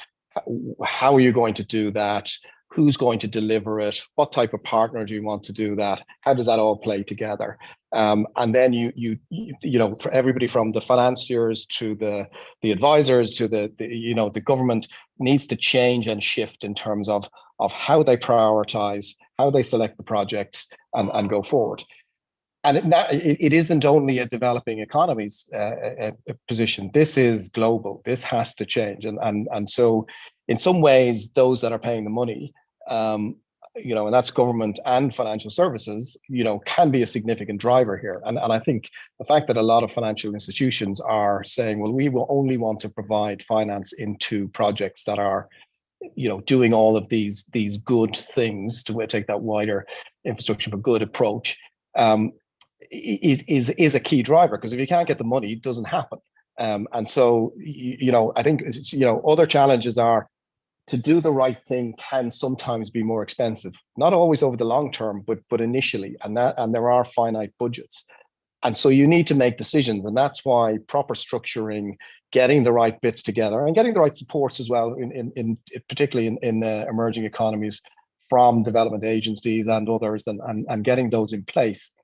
How are you going to do that? Who's going to deliver it? What type of partner do you want to do that? How does that all play together? And then you know, for everybody from the financiers to the advisors to the government needs to change and shift in terms of how they prioritize, how they select the projects and go forward. And it isn't only a developing economies position. This is global. This has to change. And so in some ways, those that are paying the money, you know, and that's government and financial services, you know, can be a significant driver here. And I think the fact that a lot of financial institutions are saying, well, we will only want to provide finance into projects that are, you know, doing all of these good things, to take that wider infrastructure for good approach, is a key driver, because if you can't get the money, it doesn't happen. And so, you know, I think, you know, other challenges are to do the right thing can sometimes be more expensive, not always over the long term, but initially, and there are finite budgets. And so you need to make decisions, and that's why proper structuring, getting the right bits together, and getting the right supports as well, in particularly in emerging economies from development agencies and others, and getting those in place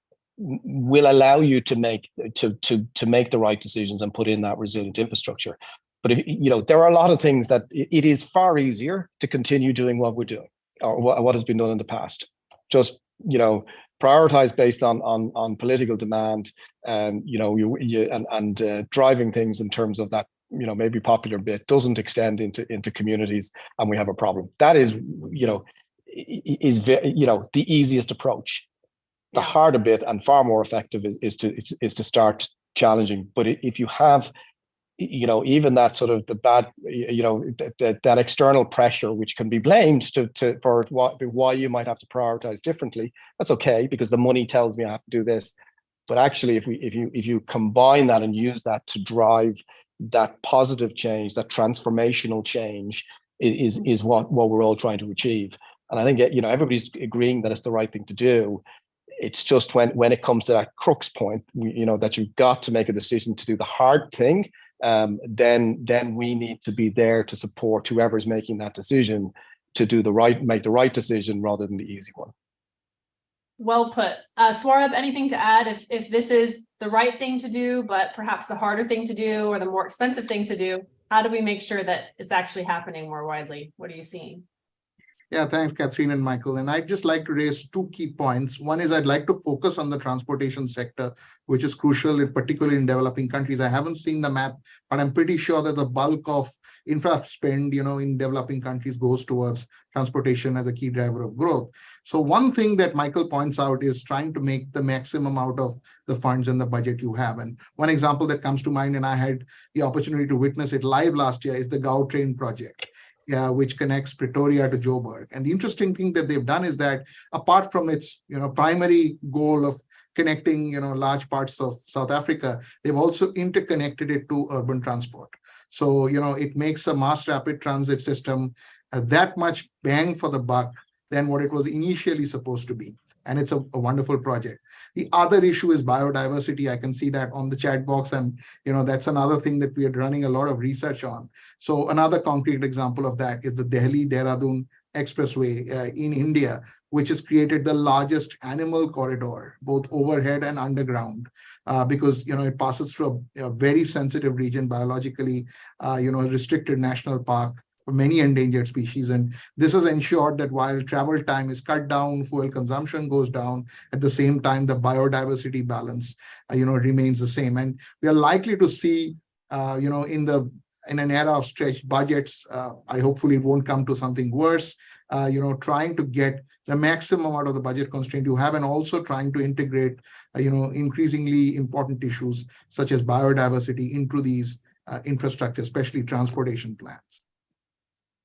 will allow you to make the right decisions and put in that resilient infrastructure. But if you know, there are a lot of things that it is far easier to continue doing what we're doing, or what has been done in the past. Just, you know, prioritize based on political demand, and you know, driving things in terms of that, you know, maybe popular bit doesn't extend into communities, and we have a problem. That is, you know, you know, the easiest approach. The harder bit and far more effective is to start challenging. But if you have, you know, even that sort of the bad, you know, that external pressure, which can be blamed for why you might have to prioritize differently, that's okay, because the money tells me I have to do this. But actually, if you combine that and use that to drive that positive change, that transformational change, is what we're all trying to achieve. And I think, you know, everybody's agreeing that it's the right thing to do. It's just when it comes to that crux point, you know, that you've got to make a decision to do the hard thing, then we need to be there to support whoever's making that decision to make the right decision rather than the easy one. Well put. Swarab, anything to add? If this is the right thing to do, but perhaps the harder thing to do or the more expensive thing to do, how do we make sure that it's actually happening more widely? What are you seeing? Yeah, thanks, Catherine and Michael. And I'd just like to raise two key points. One is I'd like to focus on the transportation sector, which is crucial, particularly in developing countries. I haven't seen the map, but I'm pretty sure that the bulk of infra spend, you know, in developing countries goes towards transportation as a key driver of growth. So one thing that Michael points out is trying to make the maximum out of the funds and the budget you have. And one example that comes to mind, and I had the opportunity to witness it live last year, is the GAU train project. Which connects Pretoria to Joburg. And the interesting thing that they've done is that apart from its, you know, primary goal of connecting, you know, large parts of South Africa, they've also interconnected it to urban transport. So, you know, it makes a mass rapid transit system that much bang for the buck than what it was initially supposed to be. And it's a wonderful project. The other issue is biodiversity. I can see that on the chat box, and you know, that's another thing that we are running a lot of research on. So another concrete example of that is the Delhi-Dehradun Expressway in India, which has created the largest animal corridor, both overhead and underground, because you know, it passes through a very sensitive region, biologically, you know, a restricted national park for many endangered species. And this has ensured that while travel time is cut down, fuel consumption goes down, at the same time, the biodiversity balance, you know, remains the same. And we are likely to see, you know, in an era of stretched budgets, I hopefully it won't come to something worse, you know, trying to get the maximum out of the budget constraint you have, and also trying to integrate, you know, increasingly important issues such as biodiversity into these infrastructure, especially transportation plans.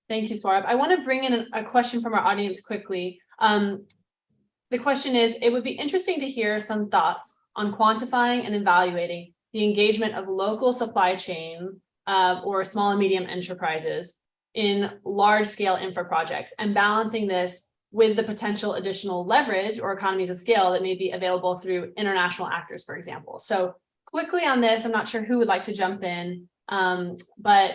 Thank you, Swarab. I want to bring in a question from our audience quickly. The question is, it would be interesting to hear some thoughts on quantifying and evaluating the engagement of local supply chain or small and medium enterprises in large-scale infra projects, and balancing this with the potential additional leverage or economies of scale that may be available through international actors, for example. So quickly on this, I'm not sure who would like to jump in, but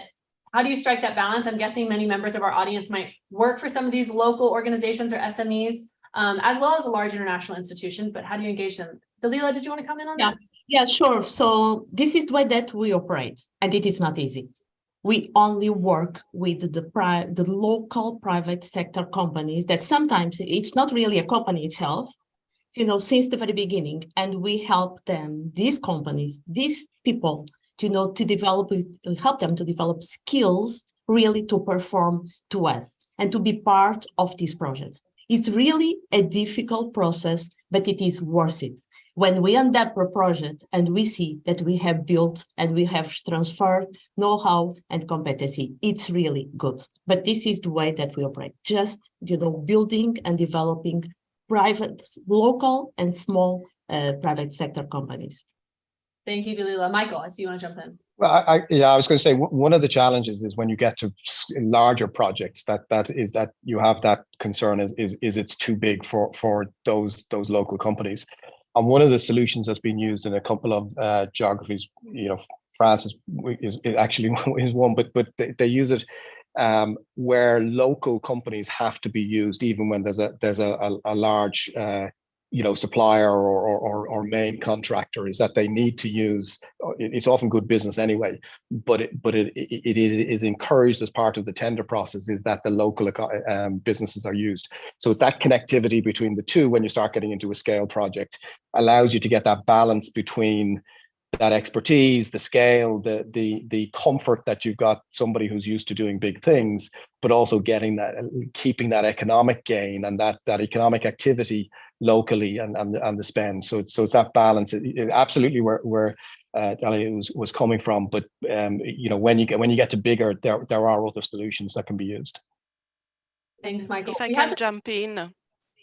how do you strike that balance? I'm guessing many members of our audience might work for some of these local organizations or SMEs, as well as the large international institutions, but how do you engage them? Dalila, did you want to comment on that? Yeah, sure. So this is the way that we operate, and it is not easy. We only work with the local private sector companies that sometimes it's not really a company itself, since the very beginning, and we help them, these companies, these people, help them to develop skills really to perform to us and to be part of these projects. It's really a difficult process, but it is worth it. When we end up a project and we see that we have built and we have transferred know-how and competency, it's really good. But this is the way that we operate, just building and developing private, local and small private sector companies. Thank you, Dalila. Michael, I see you want to jump in. Well, I was going to say one of the challenges is when you get to larger projects that you have that concern is it's too big for those local companies. And one of the solutions that's been used in a couple of geographies, France is actually one, but they use it where local companies have to be used even when there's a large supplier or main contractor, is that they need to use. It's often good business anyway, but it is encouraged as part of the tender process is that the local businesses are used. So it's that connectivity between the two when you start getting into a scale project allows you to get that balance between that expertise, the scale, the comfort that you've got somebody who's used to doing big things, but also keeping that economic gain and that economic activity locally and the spend. So it's that balance. Absolutely where Dalia was coming from, but when you get to bigger, there are other solutions that can be used. Thanks, Michael. If I can jump in.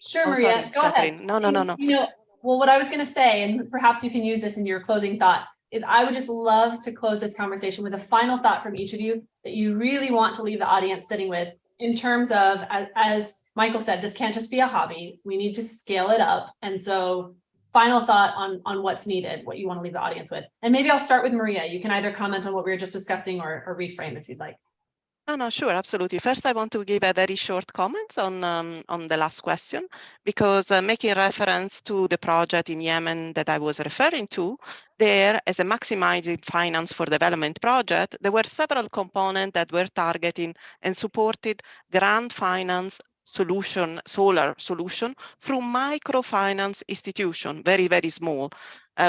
Sure, Maria, sorry, go Catherine. ahead. No. Well, what I was going to say, and perhaps you can use this in your closing thought, is I would just love to close this conversation with a final thought from each of you that you really want to leave the audience sitting with in terms of, as Michael said, this can't just be a hobby. We need to scale it up. And so final thought on what's needed, what you want to leave the audience with. And maybe I'll start with Maria. You can either comment on what we were just discussing or reframe if you'd like. No, sure, absolutely. First, I want to give a very short comment on the last question, because making reference to the project in Yemen that I was referring to, there as a maximizing finance for development project, there were several components that were targeting and supported grant finance solution, solar solution through microfinance institution, very, very small,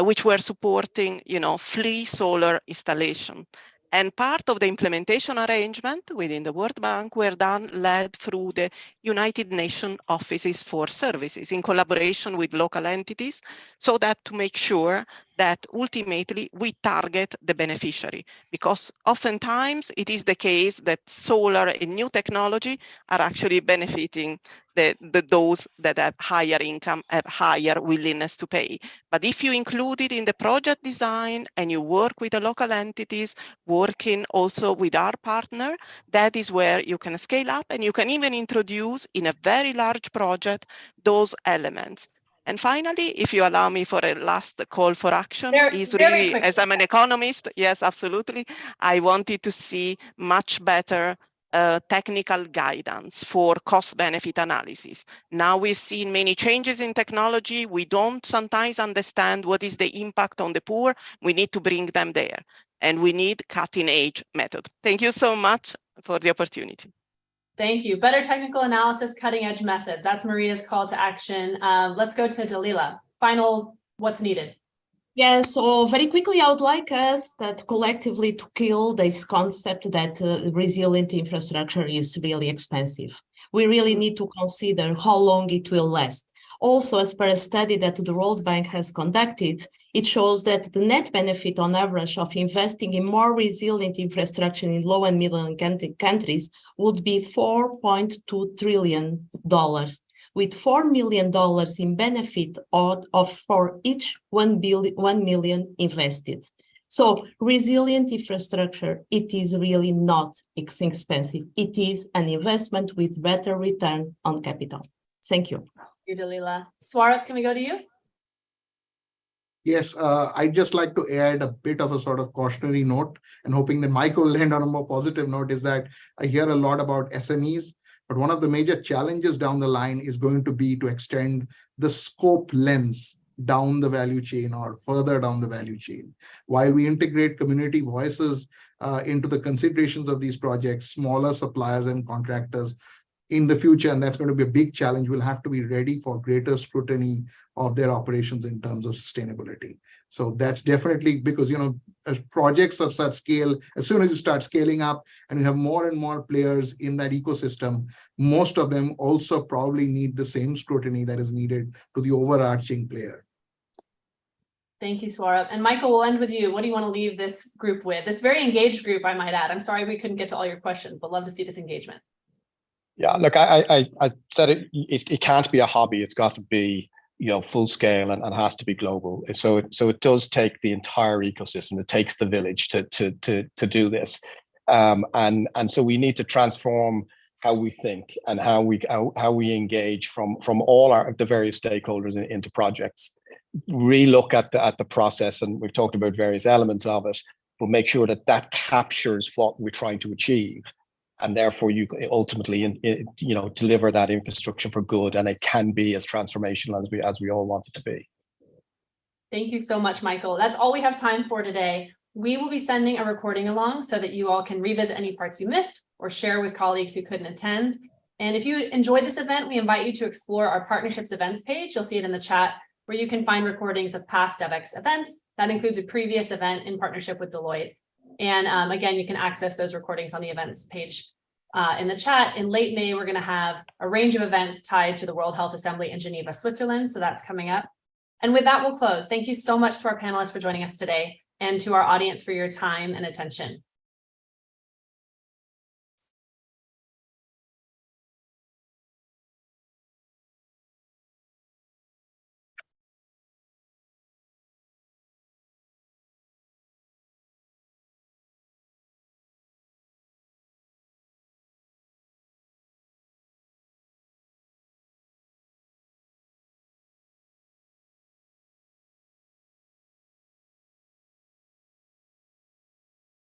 which were supporting, free solar installation. And part of the implementation arrangement within the World Bank were led through the United Nations Offices for Services in collaboration with local entities, so that to make sure that ultimately we target the beneficiary, because oftentimes it is the case that solar and new technology are actually benefiting those that have higher income, have higher willingness to pay. But if you include it in the project design and you work with the local entities, working also with our partner, that is where you can scale up and you can even introduce in a very large project those elements. And finally, if you allow me for a last call for action, is really, as I'm an economist, yes, absolutely, I wanted to see much better technical guidance for cost-benefit analysis. Now we've seen many changes in technology. We don't sometimes understand what is the impact on the poor. We need to bring them there, and we need cutting-edge method. Thank you so much for the opportunity. Thank you. Better technical analysis, cutting-edge method. That's Maria's call to action. Let's go to Dalila. Final, what's needed? Yeah, so very quickly, I would like us that collectively to kill this concept that resilient infrastructure is really expensive. We really need to consider how long it will last. Also, as per a study that the World Bank has conducted, it shows that the net benefit on average of investing in more resilient infrastructure in low and middle income countries would be $4.2 trillion. With $4 million in benefit for each 1 million invested. So resilient infrastructure, it is really not expensive. It is an investment with better return on capital. Thank you. Thank you, Dalila. Swarat, can we go to you? Yes, I'd just like to add a bit of a sort of cautionary note, and hoping that Mike will land on a more positive note, is that I hear a lot about SMEs, but one of the major challenges down the line is going to be to extend the scope lens down the value chain or further down the value chain. While we integrate community voices into the considerations of these projects, smaller suppliers and contractors in the future, and that's going to be a big challenge, will have to be ready for greater scrutiny of their operations in terms of sustainability. So that's definitely because, as projects of such scale, as soon as you start scaling up and you have more and more players in that ecosystem, most of them also probably need the same scrutiny that is needed to the overarching player. Thank you, Swarup. And Michael, we'll end with you. What do you want to leave this group with? This very engaged group, I might add. I'm sorry we couldn't get to all your questions, but love to see this engagement. Yeah, look, I said it can't be a hobby. It's got to be, full scale and has to be global. So it does take the entire ecosystem. It takes the village to do this. And so we need to transform how we think and how we engage from all the various stakeholders into projects. Relook at the process, and we've talked about various elements of it, but make sure that captures what we're trying to achieve. And therefore, you ultimately, deliver that infrastructure for good, and it can be as transformational as we all want it to be. Thank you so much, Michael. That's all we have time for today. We will be sending a recording along so that you all can revisit any parts you missed or share with colleagues who couldn't attend. And if you enjoyed this event, we invite you to explore our partnerships events page. You'll see it in the chat, where you can find recordings of past Devex events. That includes a previous event in partnership with Deloitte. And again, you can access those recordings on the events page in the chat. In late May, we're going to have a range of events tied to the World Health Assembly in Geneva, Switzerland. So that's coming up. And with that, we'll close. Thank you so much to our panelists for joining us today, and to our audience for your time and attention.